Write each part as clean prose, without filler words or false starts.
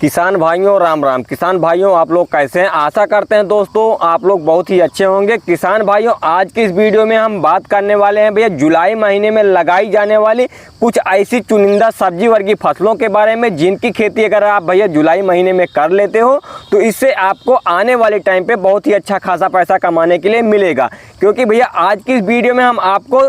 किसान भाइयों राम राम। किसान भाइयों आप लोग कैसे हैं? आशा करते हैं दोस्तों आप लोग बहुत ही अच्छे होंगे। किसान भाइयों आज की इस वीडियो में हम बात करने वाले हैं भैया जुलाई महीने में लगाई जाने वाली कुछ ऐसी चुनिंदा सब्जी वर्गीय फसलों के बारे में जिनकी खेती अगर आप भैया जुलाई महीने में कर लेते हो तो इससे आपको आने वाले टाइम पे बहुत ही अच्छा खासा पैसा कमाने के लिए मिलेगा। क्योंकि भैया आज की इस वीडियो में हम आपको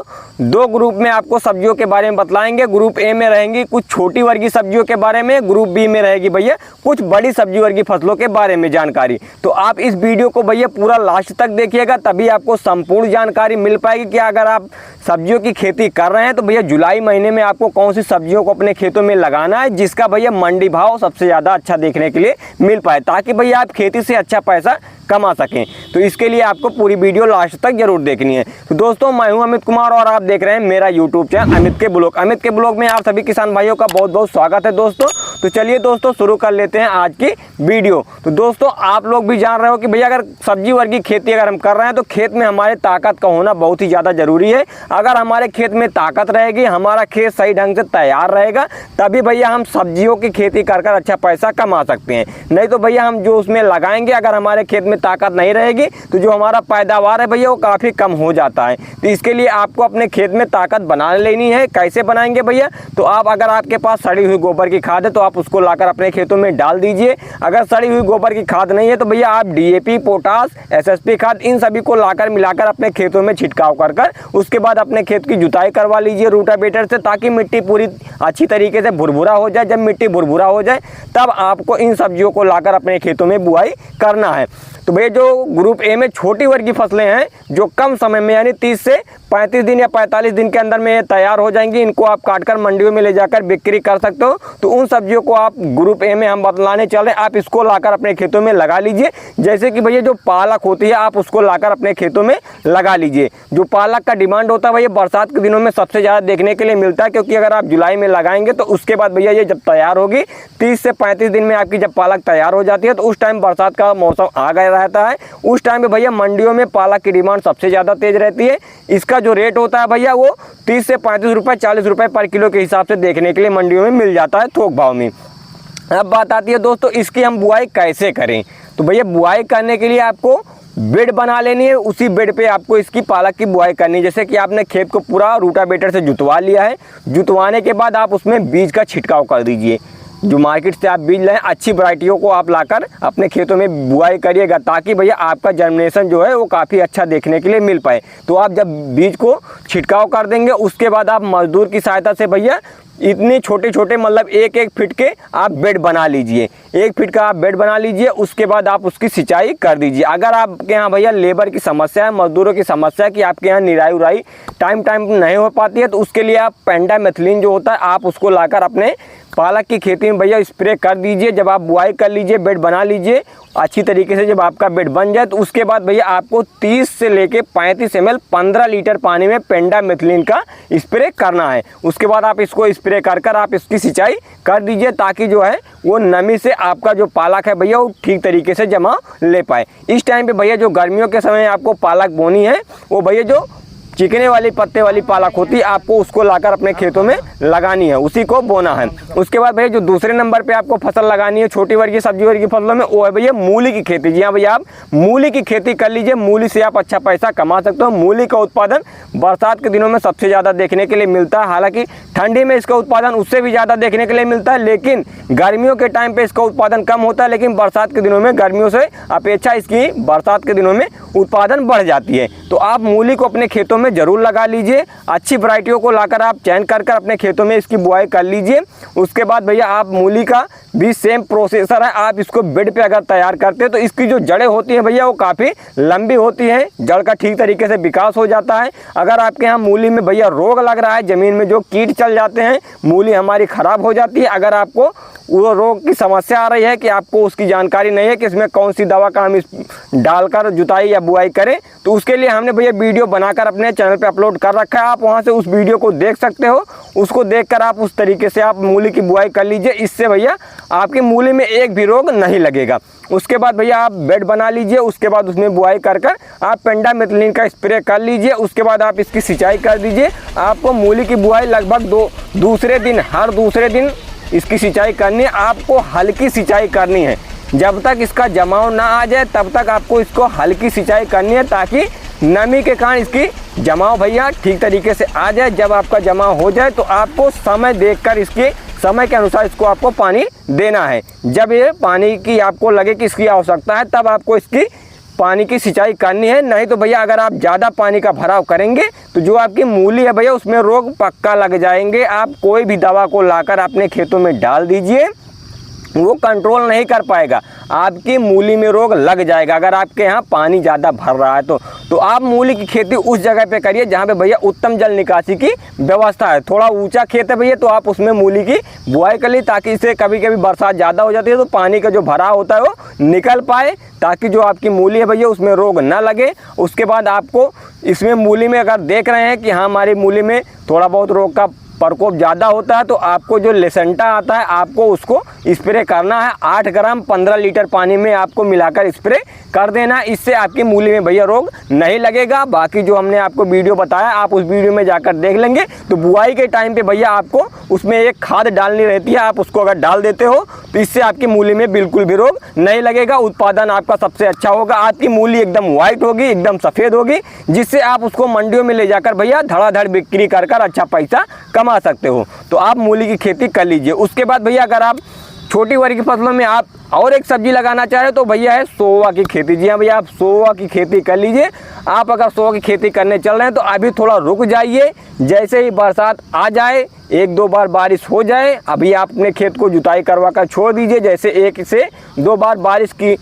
दो ग्रुप में आपको सब्जियों के बारे में बतलाएंगे। ग्रुप ए में रहेंगी कुछ छोटी वर्गीय सब्जियों के बारे में, ग्रुप बी में रहेगी भैया कुछ बड़ी सब्जी वर्गीय फसलों के बारे में जानकारी। तो आप इस वीडियो को भैया पूरा लास्ट तक देखिएगा, तभी आपको संपूर्ण जानकारी मिल पाएगी कि अगर आप सब्जियों की खेती कर रहे हैं तो भैया जुलाई महीने में आपको कौन सी सब्जियों को अपने खेतों में लगाना है जिसका भैया मंडी भाव सबसे ज़्यादा अच्छा देखने के लिए मिल पाए, ताकि भैया आप खेती से अच्छा पैसा कमा सकें। तो इसके लिए आपको पूरी वीडियो लास्ट तक जरूर देखनी है। तो दोस्तों मैं हूं अमित कुमार और आप देख रहे हैं मेरा यूट्यूब चैनल अमित के ब्लॉग। अमित के ब्लॉग में आप सभी किसान भाइयों का बहुत बहुत स्वागत है दोस्तों। तो चलिए दोस्तों शुरू कर लेते हैं आज की वीडियो। तो दोस्तों आप लोग भी जान रहे हो कि भैया अगर सब्जी वर्गीय खेती अगर हम कर रहे हैं तो खेत में हमारे ताकत का होना बहुत ही ज़्यादा जरूरी है। अगर हमारे खेत में ताकत रहेगी, हमारा खेत सही ढंग से तैयार रहेगा, तभी भैया हम सब्जियों की खेती कर कर अच्छा पैसा कमा सकते हैं। नहीं तो भैया हम जो उसमें लगाएंगे अगर हमारे खेत में ताकत नहीं रहेगी तो जो हमारा पैदावार है भैया वो काफ़ी कम हो जाता है। तो इसके लिए आपको अपने खेत में ताकत बना लेनी है। कैसे बनाएंगे भैया? तो आप अगर आपके पास सड़ी हुई गोबर की खाद है तो आप उसको लाकर अपने खेतों में डाल दीजिए। अगर सड़ी हुई गोबर की खाद नहीं है तो भैया आप DAP, पोटास, SSP खाद इन सभी को लाकर मिलाकर अपने खेतों में छिड़काव कर कर उसके बाद अपने खेत की जुताई करवा लीजिए रूटावेटर से, ताकि मिट्टी पूरी अच्छी तरीके से भुरभुरा हो जाए। जब मिट्टी भुरभुरा हो जाए तब आपको इन सब्जियों को लाकर अपने खेतों में बुआई करना है। तो भैया जो ग्रुप ए में छोटी वर्गीय फसलें हैं जो कम समय में यानी 30 से 35 दिन या 45 दिन के अंदर में ये तैयार हो जाएंगी, इनको आप काटकर मंडियों में ले जाकर बिक्री कर सकते हो। तो उन सब्जियों को आप ग्रुप ए में हम बतलाने चल रहे हैं, आप इसको लाकर अपने खेतों में लगा लीजिए। जैसे कि भैया जो पालक होती है आप उसको लाकर अपने खेतों में लगा लीजिए। जो पालक का डिमांड होता है भैया बरसात के दिनों में सबसे ज़्यादा देखने के लिए मिलता है, क्योंकि अगर आप जुलाई में लगाएंगे तो उसके बाद भैया ये जब तैयार होगी 30 से 35 दिन में आपकी जब पालक तैयार हो जाती है तो उस टाइम बरसात का मौसम आ गया रहता है। उस टाइम पे भैया मंडियों में पालक की डिमांड सबसे ज़्यादा तेज रहती है। इसका जो रेट होता है भैया वो 30 से 35 रुपये 40 रुपये पर किलो के हिसाब से देखने के लिए मंडियों में मिल जाता है थोक भाव में। अब बात आती है दोस्तों इसकी हम बुआई कैसे करें। तो भैया बुआई करने के लिए आपको बेड बना लेनी है, उसी बेड पे आपको इसकी पालक की बुआई करनी है। जैसे कि आपने खेत को पूरा रूटावेटर से जुतवा लिया है, जुतवाने के बाद आप उसमें बीज का छिड़काव कर दीजिए। जो मार्केट से आप बीज लाएं अच्छी वैरायटियों को आप लाकर अपने खेतों में बुआई करिएगा, ताकि भैया आपका जर्मिनेशन जो है वो काफ़ी अच्छा देखने के लिए मिल पाए। तो आप जब बीज को छिड़काव कर देंगे उसके बाद आप मजदूर की सहायता से भैया इतने छोटे छोटे मतलब 1-1 फीट के आप बेड बना लीजिए। 1 फीट का आप बेड बना लीजिए, उसके बाद आप उसकी सिंचाई कर दीजिए। अगर आपके यहाँ भैया लेबर की समस्या है, मजदूरों की समस्या है कि आपके यहाँ निराई उराई टाइम नहीं हो पाती है, तो उसके लिए आप पेंडामेथिलीन जो होता है आप उसको लाकर अपने पालक की खेती में भैया स्प्रे कर दीजिए। जब आप बुआई कर लीजिए, बेड बना लीजिए अच्छी तरीके से, जब आपका बेड बन जाए तो उसके बाद भैया आपको 30 से लेके 35 ml 15 लीटर पानी में पेंडामेथिलीन का स्प्रे करना है। उसके बाद आप इसको स्प्रे कर कर आप इसकी सिंचाई कर दीजिए, ताकि जो है वो नमी से आपका जो पालक है भैया वो ठीक तरीके से जमा ले पाए। इस टाइम पे भैया जो गर्मियों के समय आपको पालक बोनी है वो भैया जो चिकने वाली पत्ते वाली पालक होती है आपको उसको लाकर अपने खेतों में लगानी है, उसी को बोना है। उसके बाद भैया जो दूसरे नंबर पे आपको फसल लगानी है छोटी वर्गीय सब्जी वर्गीय फसलों में वो है भैया मूली की खेती। जी हाँ भैया आप मूली की खेती कर लीजिए, मूली से आप अच्छा पैसा कमा सकते हो। मूली का उत्पादन बरसात के दिनों में सबसे ज़्यादा देखने के लिए मिलता है, हालांकि ठंडी में इसका उत्पादन उससे भी ज़्यादा देखने के लिए मिलता है, लेकिन गर्मियों के टाइम पर इसका उत्पादन कम होता है। लेकिन बरसात के दिनों में गर्मियों से अपेक्षा इसकी बरसात के दिनों में उत्पादन बढ़ जाती है। तो आप मूली को अपने खेतों में जरूर लगा लीजिए। अच्छी वैरायटियों को लाकर आप चयन कर कर अपने खेतों में इसकी बुआई कर लीजिए। उसके बाद भैया आप मूली का भी सेम प्रोसेसर है, आप इसको बेड पे अगर तैयार करते हैं तो इसकी जो जड़ें होती हैं भैया वो काफ़ी लंबी होती हैं, जड़ का ठीक तरीके से विकास हो जाता है। अगर आपके यहाँ मूली में भैया रोग लग रहा है, ज़मीन में जो कीट चल जाते हैं, मूली हमारी ख़राब हो जाती है, अगर आपको वो रोग की समस्या आ रही है कि आपको उसकी जानकारी नहीं है कि इसमें कौन सी दवा का हम इस डालकर जुताई या बुआई करें, तो उसके लिए हमने भैया वीडियो बनाकर अपने चैनल पे अपलोड कर रखा है। आप वहां से उस वीडियो को देख सकते हो, उसको देखकर आप उस तरीके से आप मूली की बुआई कर लीजिए। इससे भैया आपकी मूली में एक भी रोग नहीं लगेगा। उसके बाद भैया आप बेड बना लीजिए, उसके बाद उसमें बुआई कर कर आप पेंडामेथिलीन का स्प्रे कर लीजिए। उसके बाद आप इसकी सिंचाई कर दीजिए। आपको मूली की बुआई लगभग दूसरे दिन हर दूसरे दिन इसकी सिंचाई करनी है। आपको हल्की सिंचाई करनी है, जब तक इसका जमाव ना आ जाए तब तक आपको इसको हल्की सिंचाई करनी है, ताकि नमी के कारण इसकी जमाव भैया ठीक तरीके से आ जाए। जब आपका जमाव हो जाए तो आपको समय देखकर इसके समय के अनुसार इसको आपको पानी देना है। जब ये पानी की आपको लगे कि इसकी आवश्यकता है तब आपको इसकी पानी की सिंचाई करनी है। नहीं तो भैया अगर आप ज़्यादा पानी का भराव करेंगे तो जो आपकी मूली है भैया उसमें रोग पक्का लग जाएंगे। आप कोई भी दवा को लाकर अपने खेतों में डाल दीजिए, वो कंट्रोल नहीं कर पाएगा, आपकी मूली में रोग लग जाएगा। अगर आपके यहाँ पानी ज़्यादा भर रहा है तो आप मूली की खेती उस जगह पे करिए जहाँ पे भैया उत्तम जल निकासी की व्यवस्था है। थोड़ा ऊंचा खेत है भैया तो आप उसमें मूली की बुआई कर ली, ताकि इससे कभी कभी बरसात ज़्यादा हो जाती है तो पानी का जो भराव होता है वो निकल पाए, ताकि जो आपकी मूली है भैया उसमें रोग ना लगे। उसके बाद आपको इसमें मूली में अगर देख रहे हैं कि हाँ हमारी मूली में थोड़ा बहुत रोग का प्रकोप ज़्यादा होता है तो आपको जो लेसेंटा आता है आपको उसको स्प्रे करना है। 8 ग्राम 15 लीटर पानी में आपको मिलाकर स्प्रे कर देना। इससे आपकी मूली में भैया रोग नहीं लगेगा। बाकी जो हमने आपको वीडियो बताया आप उस वीडियो में जाकर देख लेंगे। तो बुआई के टाइम पे भैया आपको उसमें एक खाद डालनी रहती है, आप उसको अगर डाल देते हो तो इससे आपकी मूली में बिल्कुल भी रोग नहीं लगेगा। उत्पादन आपका सबसे अच्छा होगा, आपकी मूली एकदम वाइट होगी, एकदम सफ़ेद होगी, जिससे आप उसको मंडियों में ले जाकर भैया धड़ाधड़ बिक्री कर अच्छा पैसा कमा सकते हो। तो आप मूली की खेती कर लीजिए। उसके बाद भैया अगर आप छोटी वर्ग की फसलों में आप और एक सब्जी लगाना चाह रहे हो तो भैया है सोवा की खेती। जी हाँ भैया, आप सोवा की खेती कर लीजिए। आप अगर सोवा की खेती करने चल रहे हैं तो अभी थोड़ा रुक जाइए, जैसे ही बरसात आ जाए 1-2 बार बारिश हो जाए, अभी आप अपने खेत को जुताई करवा कर छोड़ दीजिए। जैसे 1 से 2 बार बारिश की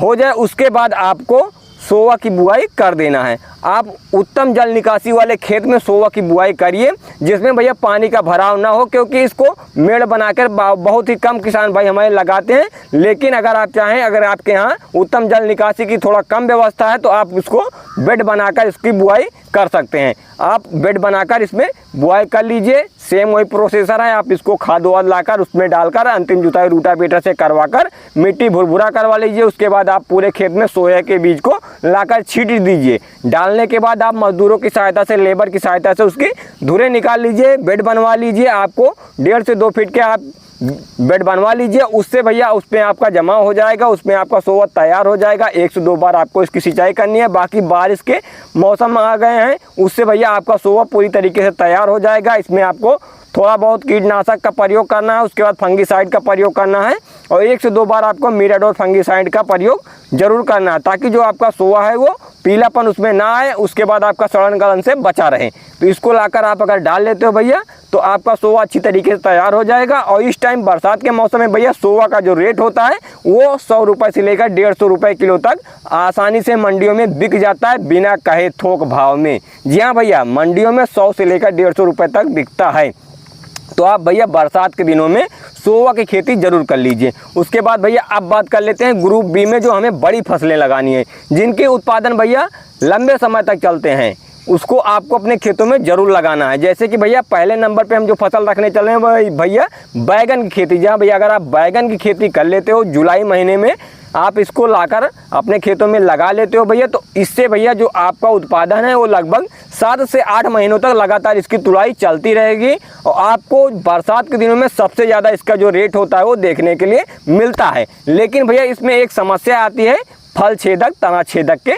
हो जाए उसके बाद आपको सोवा की बुआई कर देना है। आप उत्तम जल निकासी वाले खेत में सोवा की बुआई करिए, जिसमें भैया पानी का भराव ना हो, क्योंकि इसको मेड़ बनाकर बहुत ही कम किसान भाई हमारे लगाते हैं। लेकिन अगर आप चाहें, अगर आपके यहाँ उत्तम जल निकासी की थोड़ा कम व्यवस्था है तो आप इसको बेड बनाकर इसकी बुआई कर सकते हैं। आप बेड बनाकर इसमें बुआई कर लीजिए। सेम वही प्रोसेसर है, आप इसको खाद वाद लाकर उसमें डालकर अंतिम जुताई रूटावेटर से करवाकर मिट्टी भुरभुरा करवा लीजिए। उसके बाद आप पूरे खेत में सोया के बीज को लाकर छींट दीजिए। डालने के बाद आप मजदूरों की सहायता से, लेबर की सहायता से उसकी धुरे निकाल लीजिए, बेड बनवा लीजिए। आपको 1.5 से 2 फीट के आप बेड बनवा लीजिए। उससे भैया उसमें आपका जमा हो जाएगा, उसमें आपका सोवा तैयार हो जाएगा। 1 से 2 बार आपको इसकी सिंचाई करनी है। बाकी बारिश के मौसम आ गए हैं, उससे भैया आपका सोवा पूरी तरीके से तैयार हो जाएगा। इसमें आपको थोड़ा बहुत कीटनाशक का प्रयोग करना है, उसके बाद फंगीसाइड का प्रयोग करना है, और 1 से 2 बार आपको मिराडोर फंगीसाइड का प्रयोग जरूर करना है, ताकि जो आपका सोवा है वो पीलापन उसमें ना आए, उसके बाद आपका सड़न गलन से बचा रहे। तो इसको लाकर आप अगर डाल लेते हो भैया तो आपका सोवा अच्छी तरीके से तैयार हो जाएगा। और इस टाइम बरसात के मौसम में भैया सोवा का जो रेट होता है वो 100 रुपये से लेकर 150 रुपये किलो तक आसानी से मंडियों में बिक जाता है, बिना कहे थोक भाव में। जी हाँ भैया, मंडियों में 100 से लेकर 150 रुपये तक बिकता है। तो आप भैया बरसात के दिनों में सोवा की खेती जरूर कर लीजिए। उसके बाद भैया अब बात कर लेते हैं ग्रुप बी में, जो हमें बड़ी फसलें लगानी है, जिनके उत्पादन भैया लंबे समय तक चलते हैं, उसको आपको अपने खेतों में जरूर लगाना है। जैसे कि भैया पहले नंबर पे हम जो फसल रखने चल रहे हैं भैया बैगन की खेती। जहाँ भैया अगर आप बैगन की खेती कर लेते हो जुलाई महीने में, आप इसको लाकर अपने खेतों में लगा लेते हो भैया, तो इससे भैया जो आपका उत्पादन है वो लगभग 7 से 8 महीनों तक लगातार इसकी तुड़ाई चलती रहेगी। और आपको बरसात के दिनों में सबसे ज़्यादा इसका जो रेट होता है वो देखने के लिए मिलता है। लेकिन भैया इसमें एक समस्या आती है, फल छेदक, तना छेदक के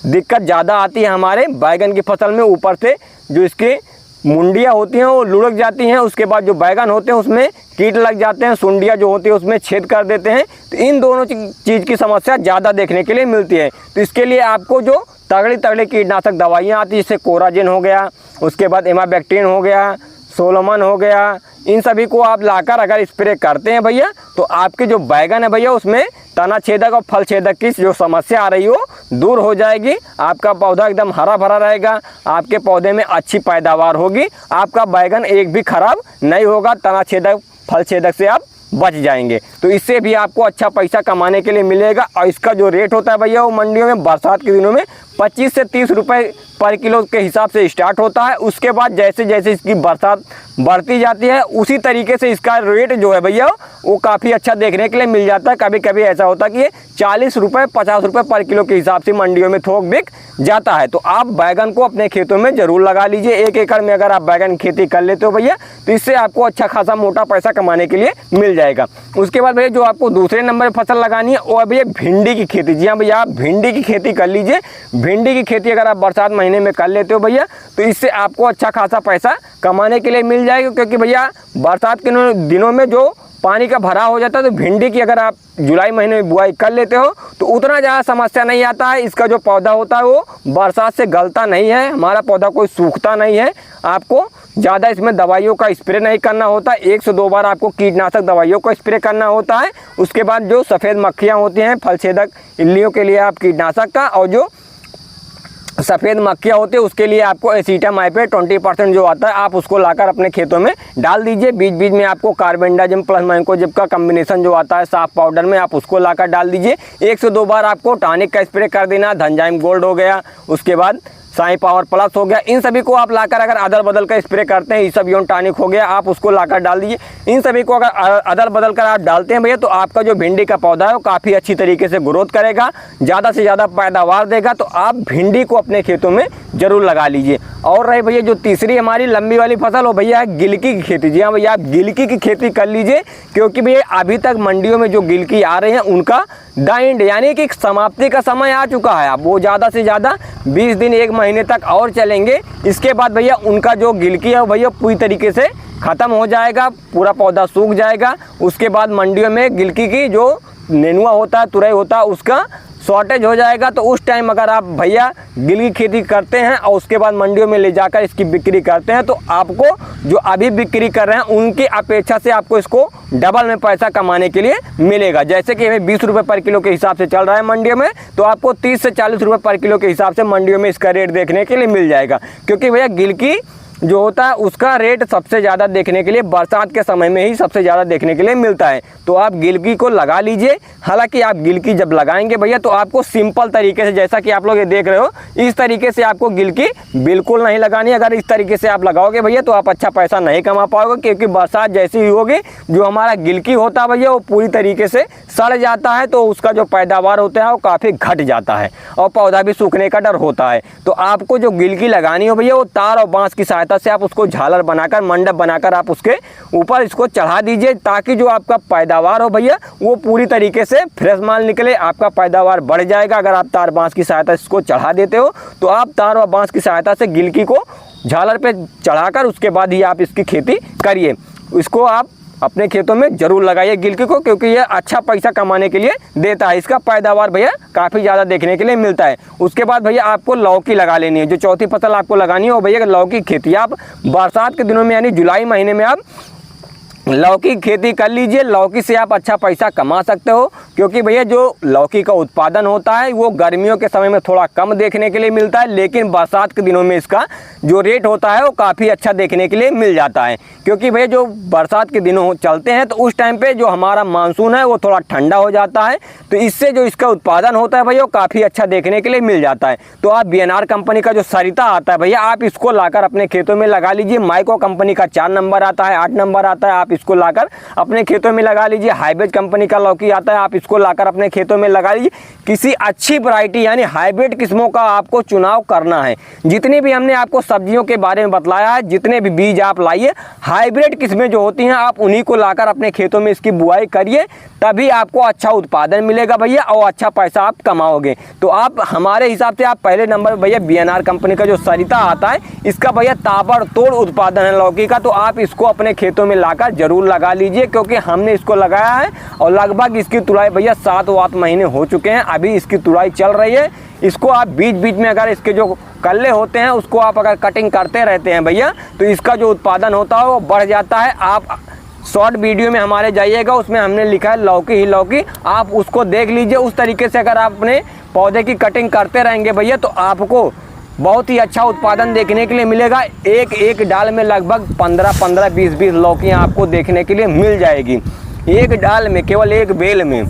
दिक्कत ज़्यादा आती है हमारे बैगन की फसल में। ऊपर से जो इसकी मुंडियाँ होती हैं वो लुढ़क जाती हैं, उसके बाद जो बैगन होते हैं उसमें कीट लग जाते हैं, सुंडियाँ जो होती है उसमें छेद कर देते हैं। तो इन दोनों चीज़ की समस्या ज़्यादा देखने के लिए मिलती है। तो इसके लिए आपको जो तगड़ी कीटनाशक दवाइयाँ आती है, जैसे कोराजिन हो गया, उसके बाद इमाबैक्टीन हो गया, सोलोमन हो गया, इन सभी को आप लाकर अगर स्प्रे करते हैं भैया तो आपके जो बैगन है भैया उसमें तना छेदक और फल छेदक की जो समस्या आ रही हो दूर हो जाएगी। आपका पौधा एकदम हरा भरा रहेगा, आपके पौधे में अच्छी पैदावार होगी, आपका बैगन एक भी खराब नहीं होगा, तना छेदक फल छेदक से आप बच जाएंगे। तो इससे भी आपको अच्छा पैसा कमाने के लिए मिलेगा। और इसका जो रेट होता है भैया वो मंडियों में बरसात के दिनों में 25 से 30 रुपए पर किलो के हिसाब से स्टार्ट होता है। उसके बाद जैसे जैसे इसकी बरसात बढ़ती जाती है उसी तरीके से इसका रेट जो है भैया वो काफ़ी अच्छा देखने के लिए मिल जाता है। कभी कभी ऐसा होता है कि ये 40 रुपये 50 रुपये पर किलो के हिसाब से मंडियों में थोक बिक जाता है। तो आप बैगन को अपने खेतों में ज़रूर लगा लीजिए। 1 एकड़ में अगर आप बैगन की खेती कर लेते हो भैया तो इससे आपको अच्छा खासा मोटा पैसा कमाने के लिए मिल जाएगा। उसके बाद भैया जो आपको दूसरे नंबर पर फसल लगानी है वो है भैया भिंडी की खेती। जी हाँ भैया, आप भिंडी की खेती कर लीजिए। भिंडी की खेती अगर आप बरसात महीने में कर लेते हो भैया तो इससे आपको अच्छा खासा पैसा कमाने के लिए मिल जाएगा, क्योंकि भैया बरसात के दिनों में जो पानी का भराव हो जाता है तो भिंडी की अगर आप जुलाई महीने में बुआई कर लेते हो तो उतना ज़्यादा समस्या नहीं आता है। इसका जो पौधा होता है वो बरसात से गलता नहीं है, हमारा पौधा कोई सूखता नहीं है। आपको ज़्यादा इसमें दवाइयों का स्प्रे नहीं करना होता, 1 से 2 बार आपको कीटनाशक दवाइयों का स्प्रे करना होता है। उसके बाद जो सफ़ेद मक्खियाँ होती हैं फलछेदक इल्लियों के लिए आप कीटनाशक का, और जो सफ़ेद मक्खियाँ होती है उसके लिए आपको एसिटामाइपेट 20% जो आता है आप उसको लाकर अपने खेतों में डाल दीजिए। बीच बीच में आपको कार्बेंडाजिम प्लस मैंकोजेब का कम्बिनेशन जो आता है साफ पाउडर में आप उसको लाकर डाल दीजिए। 1 से 2 बार आपको टॉनिक का स्प्रे कर देना। धनजाइम गोल्ड हो गया, उसके बाद साई पावर प्लस हो गया, इन सभी को आप लाकर अगर अदल बदल कर स्प्रे करते हैं, ईसबयोन टॉनिक हो गया, आप उसको लाकर डाल दीजिए। इन सभी को अगर अदल बदल कर आप डालते हैं भैया तो आपका जो भिंडी का पौधा है वो काफ़ी अच्छी तरीके से ग्रोथ करेगा, ज़्यादा से ज़्यादा पैदावार देगा। तो आप भिंडी को अपने खेतों में ज़रूर लगा लीजिए। और रहे भैया जो तीसरी हमारी लंबी वाली फसल हो भैया है गिलकी की खेती। जी हाँ भैया, आप गिलकी की खेती कर लीजिए, क्योंकि भैया अभी तक मंडियों में जो गिलकी आ रहे हैं उनका द एंड यानी कि समाप्ति का समय आ चुका है। अब वो ज़्यादा से ज़्यादा 20 दिन 1 महीने तक और चलेंगे। इसके बाद भैया उनका जो गिलकी है भैया पूरी तरीके से ख़त्म हो जाएगा, पूरा पौधा सूख जाएगा। उसके बाद मंडियों में गिलकी की जो नेनुआ होता है, तुरई होता है, उसका शॉर्टेज हो जाएगा। तो उस टाइम अगर आप भैया गिलकी खेती करते हैं और उसके बाद मंडियों में ले जाकर इसकी बिक्री करते हैं तो आपको जो अभी बिक्री कर रहे हैं उनकी अपेक्षा से आपको इसको डबल में पैसा कमाने के लिए मिलेगा। जैसे कि हमें 20 रुपये पर किलो के हिसाब से चल रहा है मंडियों में, तो आपको 30 से 40 रुपये पर किलो के हिसाब से मंडियों में इसका रेट देखने के लिए मिल जाएगा। क्योंकि भैया गिलकी जो होता है उसका रेट सबसे ज़्यादा देखने के लिए बरसात के समय में ही सबसे ज़्यादा देखने के लिए मिलता है। तो आप गिलकी को लगा लीजिए। हालांकि आप गिलकी जब लगाएंगे भैया तो आपको सिंपल तरीके से, जैसा कि आप लोग ये देख रहे हो, इस तरीके से आपको गिलकी बिल्कुल नहीं लगानी। अगर इस तरीके से आप लगाओगे भैया तो आप अच्छा पैसा नहीं कमा पाओगे, क्योंकि बरसात जैसी ही होगी जो हमारा गिलकी होता है भैया वो पूरी तरीके से सड़ जाता है, तो उसका जो पैदावार होता है वो काफ़ी घट जाता है और पौधा भी सूखने का डर होता है। तो आपको जो गिलकी लगानी हो भैया वो तार और बाँस की सहायता से आप उसको झालर बनाकर, मंडप बनाकर आप उसके ऊपर इसको चढ़ा दीजिए, ताकि जो आपका पैदावार हो भैया वो पूरी तरीके से फ्रेश माल निकले, आपका पैदावार बढ़ जाएगा। अगर आप तार बाँस की सहायता से इसको चढ़ा देते हो तो आप तार और बाँस की सहायता से गिलकी को झालर पे चढ़ाकर उसके बाद ही आप इसकी खेती करिए। इसको आप अपने खेतों में ज़रूर लगाइए गिलकी को, क्योंकि ये अच्छा पैसा कमाने के लिए देता है। इसका पैदावार भैया काफ़ी ज़्यादा देखने के लिए मिलता है। उसके बाद भैया आपको लौकी लगा लेनी है। जो चौथी फसल आपको लगानी है वो भैया लौकी खेती। आप बरसात के दिनों में यानी जुलाई महीने में आप लौकी की खेती कर लीजिए। लौकी से आप अच्छा पैसा कमा सकते हो, क्योंकि भैया जो लौकी का उत्पादन होता है वो गर्मियों के समय में थोड़ा कम देखने के लिए मिलता है, लेकिन बरसात के दिनों में इसका जो रेट होता है वो काफ़ी अच्छा देखने के लिए मिल जाता है। क्योंकि भैया जो बरसात के दिनों चलते हैं तो उस टाइम पे जो हमारा मानसून है वो थोड़ा ठंडा हो जाता है, तो इससे जो इसका उत्पादन होता है भैया वो काफ़ी अच्छा देखने के लिए मिल जाता है। तो आप BNR कंपनी का जो सरिता आता है भैया आप इसको लाकर अपने खेतों में लगा लीजिए। माइको कंपनी का 4 नंबर आता है, 8 नंबर आता है, आप इसको लाकर अपने खेतों में लगा लीजिए। हाइब्रिड कंपनी का लौकी आता है, आप इसको लाकर अपने खेतों में लगा लीजिए। किसी अच्छी वैरायटी यानी हाइब्रिड किस्मों का आपको चुनाव करना है। जितनी भी हमने आपको सब्जियों के बारे में बतलाया है, जितने भी बीज आप लाइए, हाइब्रिड किस्में जो होती हैं आप उन्हीं को लाकर अपने खेतों में इसकी बुआई करिए, तभी आपको अच्छा उत्पादन मिलेगा भैया और अच्छा पैसा आप कमाओगे। तो आप हमारे हिसाब से आप पहले नंबर पर भैया BNR कंपनी का जो सरिता आता है इसका भैया ताबड़तोड़ उत्पादन है लौकी का। तो आप इसको अपने खेतों में लाकर जरूर लगा लीजिए, क्योंकि हमने इसको लगाया है और लगभग इसकी तुड़ाई भैया 7-8 महीने हो चुके हैं, अभी इसकी तुड़ाई चल रही है। इसको आप बीच बीच में अगर इसके जो कल्ले होते हैं उसको आप अगर कटिंग करते रहते हैं भैया तो इसका जो उत्पादन होता है वो बढ़ जाता है। आप शॉर्ट वीडियो में हमारे जाइएगा, उसमें हमने लिखा है लौकी ही लौकी, आप उसको देख लीजिए। उस तरीके से अगर आप अपने पौधे की कटिंग करते रहेंगे भैया तो आपको बहुत ही अच्छा उत्पादन देखने के लिए मिलेगा। एक एक डाल में लगभग 15-15, 20-20 लौकियाँ आपको देखने के लिए मिल जाएगी, एक डाल में, केवल एक बेल में।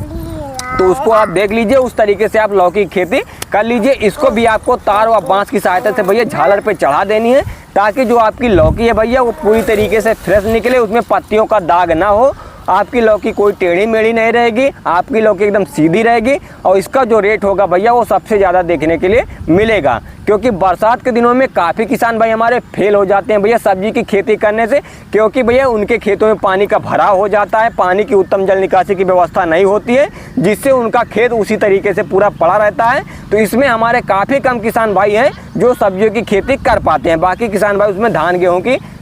तो उसको आप देख लीजिए, उस तरीके से आप लौकी की खेती कर लीजिए। इसको भी आपको तार व बांस की सहायता से भैया झालर पे चढ़ा देनी है, ताकि जो आपकी लौकी है भैया वो पूरी तरीके से फ्रेश निकले, उसमें पत्तियों का दाग ना हो, आपकी लौकी कोई टेढ़ी मेढ़ी नहीं रहेगी, आपकी लौकी एकदम सीधी रहेगी। और इसका जो रेट होगा भैया वो सबसे ज़्यादा देखने के लिए मिलेगा, क्योंकि बरसात के दिनों में काफ़ी किसान भाई हमारे फेल हो जाते हैं भैया सब्जी की खेती करने से, क्योंकि भैया उनके खेतों में पानी का भराव हो जाता है, पानी की उत्तम जल निकासी की व्यवस्था नहीं होती है, जिससे उनका खेत उसी तरीके से पूरा पड़ा रहता है। तो इसमें हमारे काफ़ी कम किसान भाई हैं जो सब्जियों की खेती कर पाते हैं। बाकी किसान भाई उसमें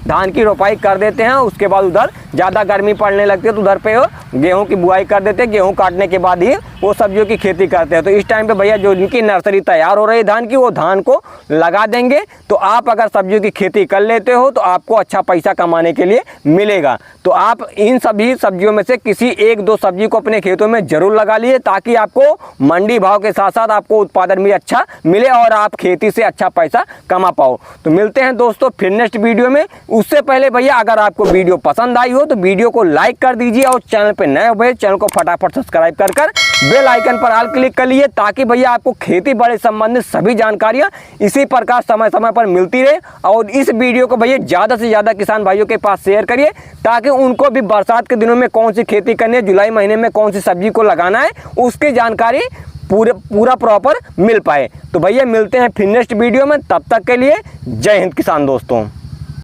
धान की रोपाई कर देते हैं, उसके बाद उधर ज़्यादा गर्मी पड़ने लगती है तो उधर पे वो गेहूं की बुआई कर देते हैं, गेहूं काटने के बाद ही वो सब्जियों की खेती करते हैं। तो इस टाइम पे भैया जो इनकी नर्सरी तैयार हो रही है धान की, वो धान को लगा देंगे। तो आप अगर सब्जियों की खेती कर लेते हो तो आपको अच्छा पैसा कमाने के लिए मिलेगा। तो आप इन सभी सब्जियों में से किसी एक दो सब्जी को अपने खेतों में जरूर लगा लीजिए, ताकि आपको मंडी भाव के साथ साथ आपको उत्पादन भी अच्छा मिले और आप खेती से अच्छा पैसा कमा पाओ। तो मिलते हैं दोस्तों फिर नेक्स्ट वीडियो में। उससे पहले भैया अगर आपको वीडियो पसंद आई हो तो वीडियो को लाइक कर दीजिए, और चैनल पे नए हो चैनल को फटाफट सब्सक्राइब कर बेल आइकन पर ऑल क्लिक कर लिए, ताकि भैया आपको खेती बाड़ी संबंधित सभी जानकारियां इसी प्रकार समय समय पर मिलती रहे। और इस वीडियो को भैया ज़्यादा से ज़्यादा किसान भाइयों के पास शेयर करिए, ताकि उनको भी बरसात के दिनों में कौन सी खेती करनी है, जुलाई महीने में कौन सी सब्जी को लगाना है, उसकी जानकारी पूरा प्रॉपर मिल पाए। तो भैया मिलते हैं फिर नेक्स्ट वीडियो में, तब तक के लिए जय हिंद किसान दोस्तों।